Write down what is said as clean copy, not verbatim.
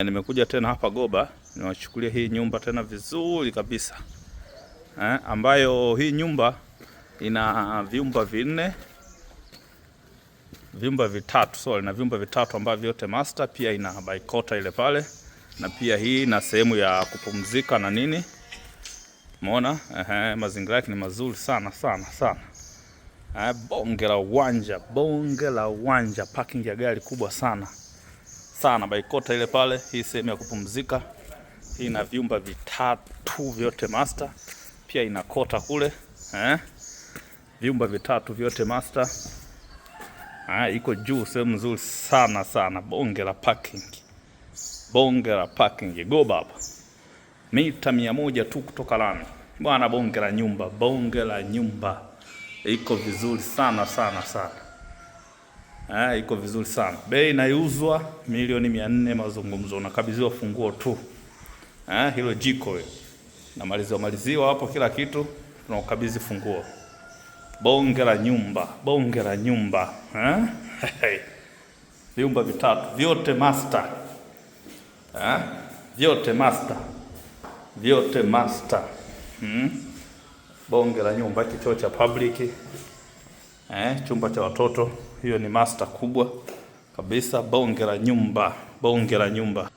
Nimekuja tena hapa Goba, niwachukulia hii nyumba tena vizuri kabisa. Ambayo hii nyumba ina vyumba vinne, vyumba vitatu, na vyumba vitatu ambavyo vyote master, pia ina baikota ile pale, na pia hii na sehemu ya kupumzika na nini. Umeona? Mazingira yake ni mazuri sana. Bonge la uwanja, parking ya gari kubwa sana. Baikota ile pale, hii sehemu ya kupumzika. Hii ina vyumba vitatu vyote master. Pia ina kota kule. Vyumba vitatu vyote master. Iko juu, sehemu nzuri sana. Bonge la parking. Goba hapa. Mita 100 tu kutoka lami. Bwana, bonge la nyumba. Iko vizuri sana. Iko vizuri sana. Bei inauzwa $400,000 mazungumzo. Unakabidhiwa funguo tu. Hilo jiko hilo. Maliziwa hapo kila kitu, tunakabidhi funguo. Bonge la nyumba. Vyumba vitatu vyote master. Vyote master. Bonge la nyumba, kichoo cha public. Chumba cha watoto, hiyo ni master kubwa kabisa. Bonge la nyumba.